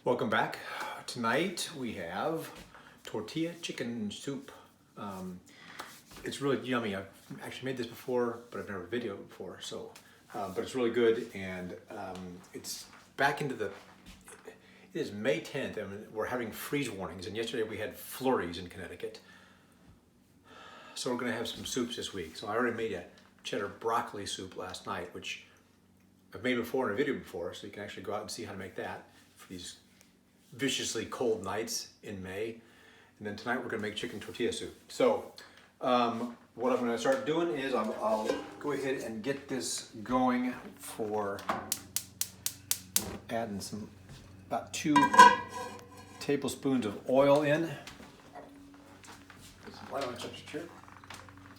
Welcome back. Tonight we have tortilla chicken soup. It's really yummy. I've actually made this before, but I've never videoed it before. But it's really good, and it's back into the. It is May 10th, and we're having freeze warnings. And yesterday we had flurries in Connecticut. So we're going to have some soups this week. So I already made a cheddar broccoli soup last night, which I've made before in a video before, so you can actually go out and see how to make that for these viciously cold nights in May. And then tonight we're gonna make chicken tortilla soup. So what I'm gonna start doing is I'll go ahead and get this going for adding about 2 tablespoons of oil in. Put some light on the chair.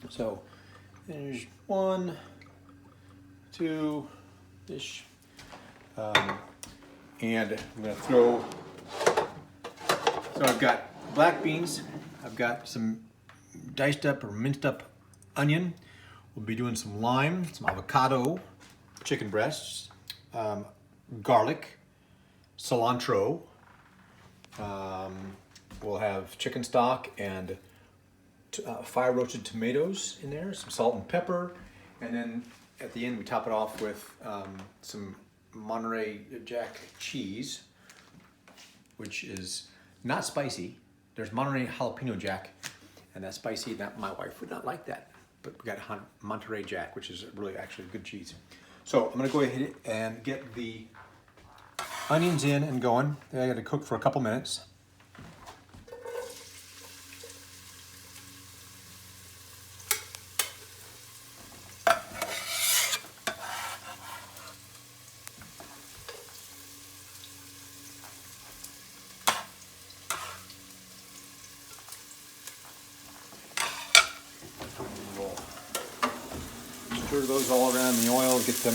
So there's 1, 2-ish. And I'm gonna throw. So I've got black beans, I've got some diced up or minced up onion, we'll be doing some lime, some avocado, chicken breasts, garlic, cilantro, we'll have chicken stock and fire roasted tomatoes in there, some salt and pepper, and then at the end we top it off with some Monterey Jack cheese, which is not spicy. There's Monterey jalapeno Jack, and that's spicy. My wife would not like that, but we got Monterey Jack, which is really actually good cheese. So I'm gonna go ahead and get the onions in and going. I got to cook for a couple minutes. Stir those all around the oil, get them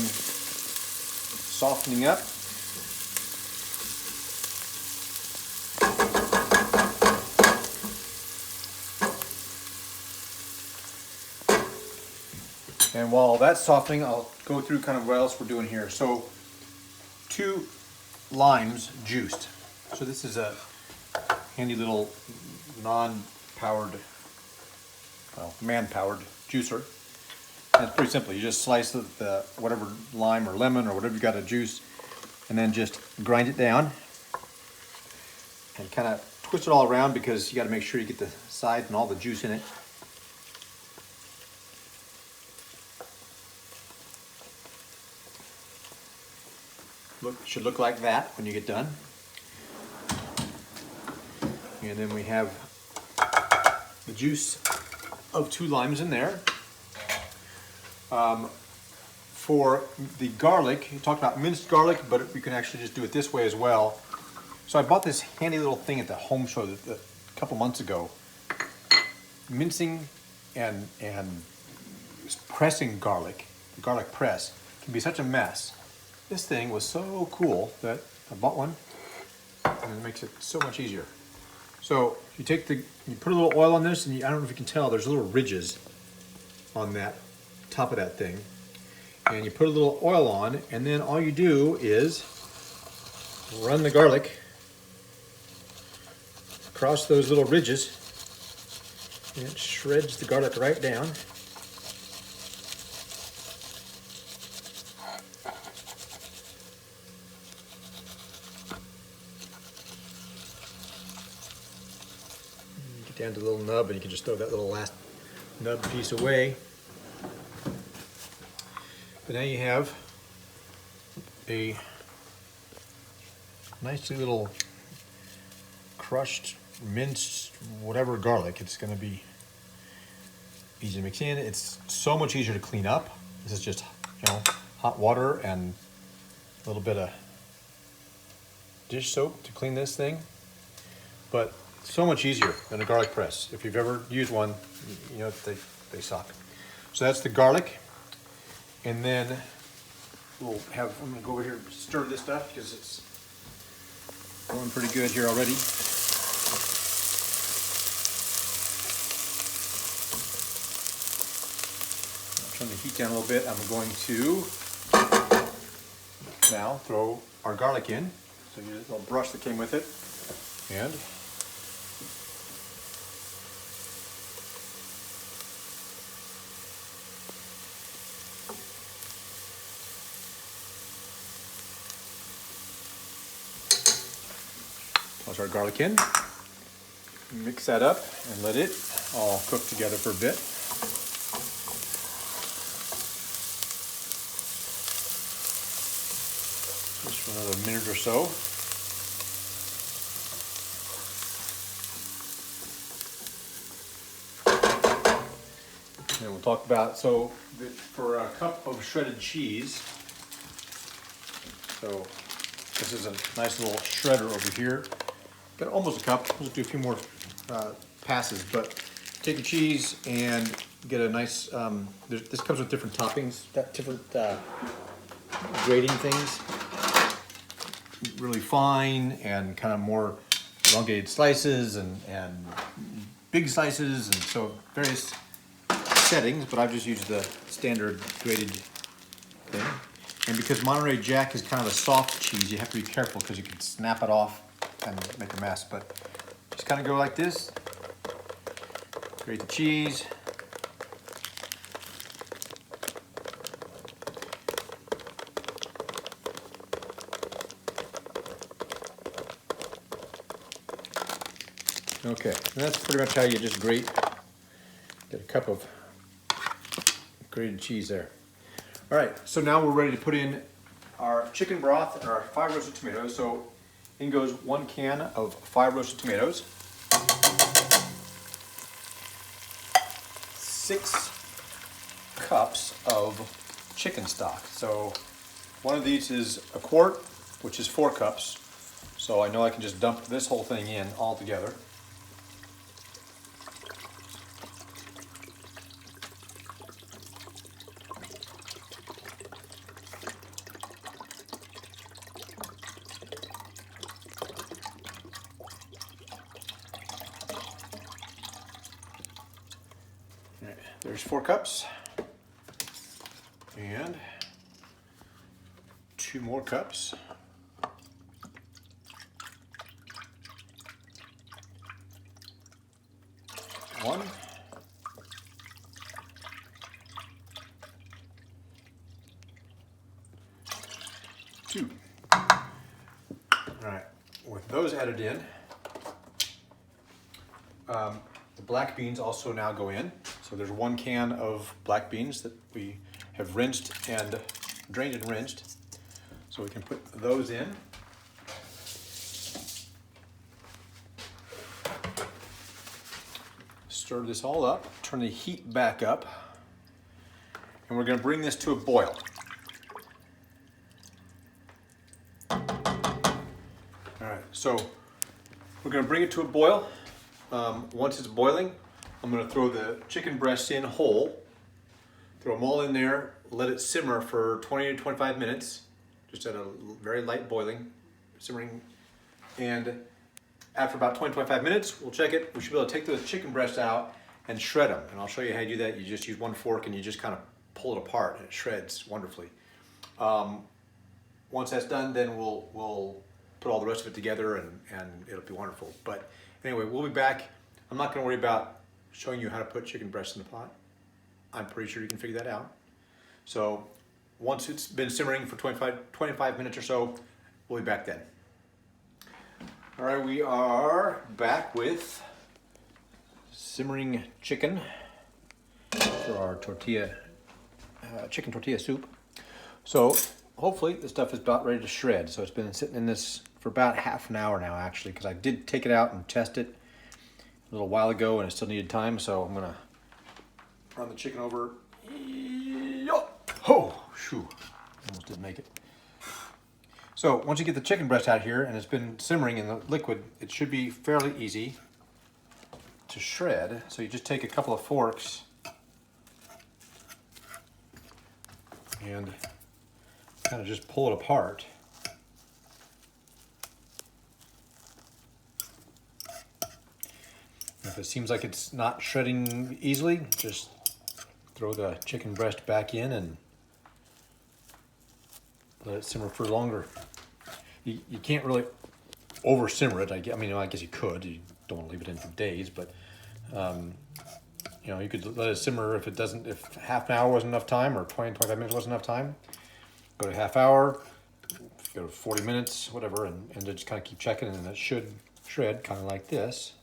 softening up. And while that's softening, I'll go through kind of what else we're doing here. So 2 limes juiced. So this is a handy little non-powered, well, man-powered juicer. And it's pretty simple. You just slice the whatever lime or lemon or whatever you got to juice, and then just grind it down and kind of twist it all around, because you got to make sure you get the sides and all the juice in it. Should look like that when you get done. And then we have the juice of 2 limes in there. For the garlic, you talked about minced garlic, but you can actually just do it this way as well. So I bought this handy little thing at the home show a couple months ago. Mincing and pressing garlic, the garlic press, can be such a mess. This thing was so cool that I bought one, and it makes it so much easier. So you put a little oil on this, and I don't know if you can tell, there's little ridges on that top of that thing, and you put a little oil on, and then all you do is run the garlic across those little ridges, and it shreds the garlic right down. You get down to the little nub, and you can just throw that little last nub piece away. But now you have a nicely little crushed, minced, whatever garlic. It's going to be easy to mix in. It's so much easier to clean up. This is just, hot water and a little bit of dish soap to clean this thing. But so much easier than a garlic press. If you've ever used one, you know they suck. So that's the garlic. And then I'm gonna go over here and stir this stuff because it's going pretty good here already. I'll turn the heat down a little bit. I'm going to now throw our garlic in. So you get a little brush that came with it. And toss our garlic in. Mix that up and let it all cook together for a bit. Just for another minute or so. And we'll talk about, so for a cup of shredded cheese, so this is a nice little shredder over here. Got almost a cup. We'll just do a few more passes, but take your cheese and get a nice, this comes with different toppings, different grating things. Really fine and kind of more elongated slices and big slices, and so various settings, but I've just used the standard grated thing. And because Monterey Jack is kind of a soft cheese, you have to be careful because you can snap it off and make a mess, but just kind of go like this. Grate the cheese. Okay, and that's pretty much how you just grate. Get a cup of grated cheese there. All right, so now we're ready to put in our chicken broth and our 5 roasted tomatoes. So in goes 1 can of 5 roasted tomatoes, 6 cups of chicken stock. So one of these is a quart, which is 4 cups. So I know I can just dump this whole thing in all together. There's 4 cups, and 2 more cups. One. 2. All right, with those added in, the black beans also now go in. So there's 1 can of black beans that we have rinsed and drained and rinsed. So we can put those in. Stir this all up, turn the heat back up, and we're going to bring this to a boil. All right, so we're going to bring it to a boil. Once it's boiling, I'm going to throw the chicken breasts in whole, throw them all in there, let it simmer for 20 to 25 minutes, just at a very light boiling, simmering. And after about 20-25 minutes, we'll check it. We should be able to take those chicken breasts out and shred them. And I'll show you how you do that. You just use 1 fork and you just kind of pull it apart and it shreds wonderfully. Once that's done, then we'll put all the rest of it together and it'll be wonderful. But anyway, we'll be back. I'm not going to worry about showing you how to put chicken breasts in the pot. I'm pretty sure you can figure that out. So once it's been simmering for 25 minutes or so, we'll be back then. All right, we are back with simmering chicken for our chicken tortilla soup. So hopefully this stuff is about ready to shred. So it's been sitting in this for about half an hour now, actually, because I did take it out and test it a little while ago and it still needed time. So I'm gonna run the chicken over. Oh, shoo, almost didn't make it. So once you get the chicken breast out here and it's been simmering in the liquid, it should be fairly easy to shred. So you just take a couple of forks and kind of just pull it apart. If it seems like it's not shredding easily, just throw the chicken breast back in and let it simmer for longer. You can't really over simmer it. I mean, I guess you could. You don't want to leave it in for days, but you know, you could let it simmer if half an hour wasn't enough time, or 20-25 minutes wasn't enough time. Go to half hour, go to 40 minutes, whatever, and just kind of keep checking, and it should shred kind of like this.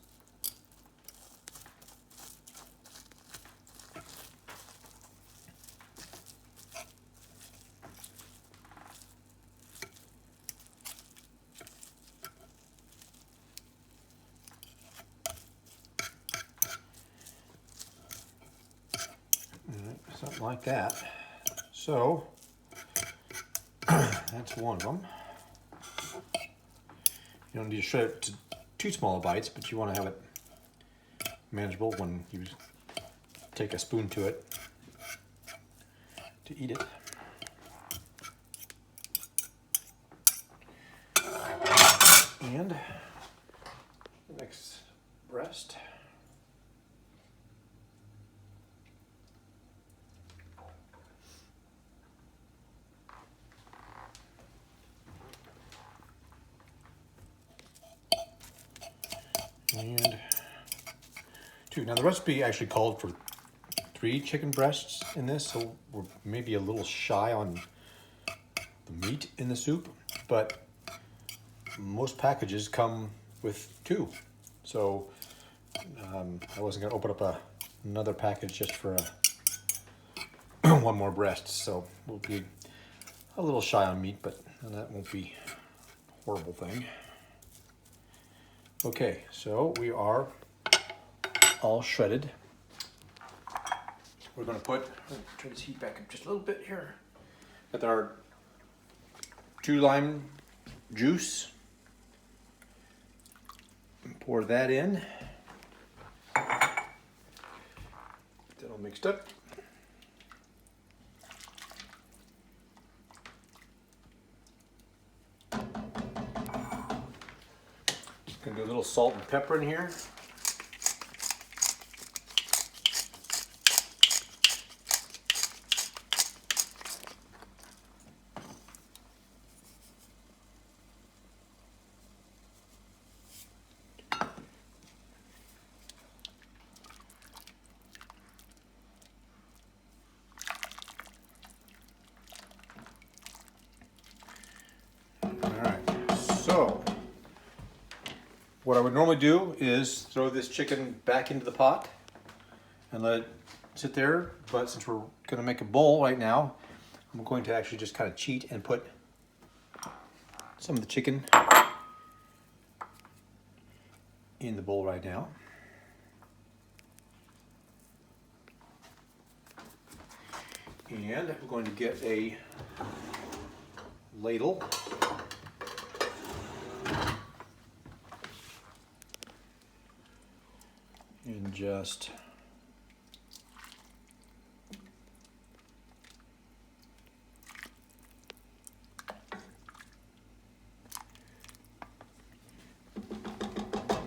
Something like that. So that's one of them. You don't need to shred it to too small bites, but you want to have it manageable when you take a spoon to it to eat it. And the next breast. And 2. Now the recipe actually called for 3 chicken breasts in this, so we're maybe a little shy on the meat in the soup, but most packages come with 2. So I wasn't going to open up another package just for one more breast, so we'll be a little shy on meat, but that won't be a horrible thing. Okay, so we are all shredded. We're going to put, turn this heat back up just a little bit here, with our 2 lime juice. Pour that in. Get that all mixed up. Gonna do a little salt and pepper in here. So, what I would normally do is throw this chicken back into the pot and let it sit there, but since we're going to make a bowl right now, I'm going to actually just kind of cheat and put some of the chicken in the bowl right now. And we're going to get a ladle. And just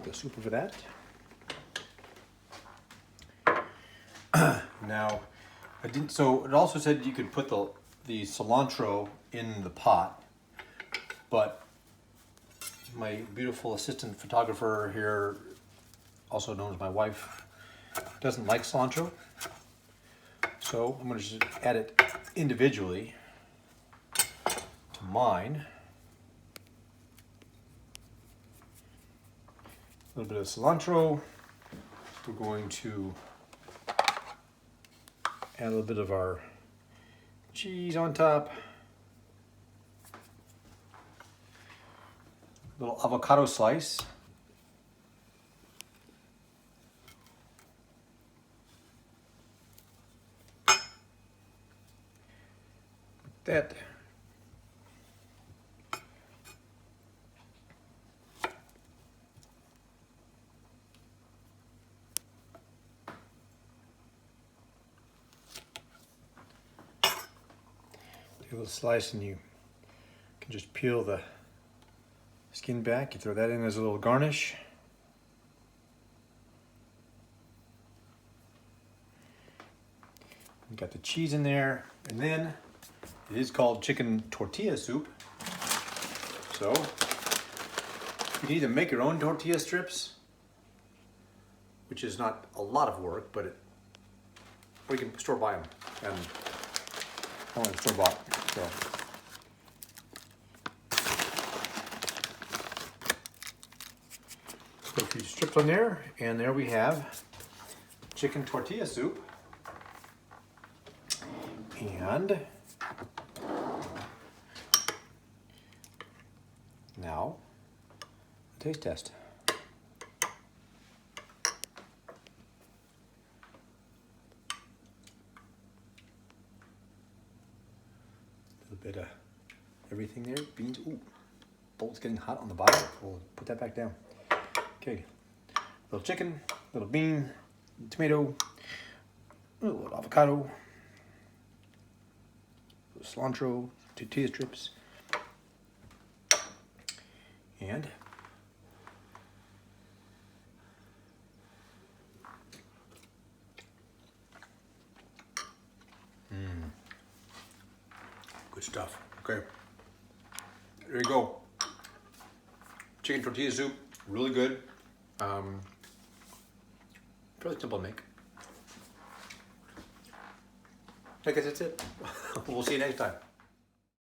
the soup over that. Now, so it also said you could put the cilantro in the pot, but my beautiful assistant photographer here, also known as my wife, doesn't like cilantro. So I'm going to just add it individually to mine. A little bit of cilantro. We're going to add a little bit of our cheese on top. A little avocado slice. That. Take a little slice and you can just peel the skin back. You throw that in as a little garnish. You got the cheese in there, and then it is called chicken tortilla soup. So you need to make your own tortilla strips, which is not a lot of work, but or you can store buy them, and I want to store bought. So put a few strips on there, and there we have chicken tortilla soup. And now, taste test. A little bit of everything there. Beans. Ooh, bowl's getting hot on the bottom. We'll put that back down. Okay, little chicken, little bean, tomato, a little avocado, cilantro, tortilla strips, and good stuff. Okay, there you go. Chicken tortilla soup, really good. Fairly simple to make. I guess that's it. We'll see you next time.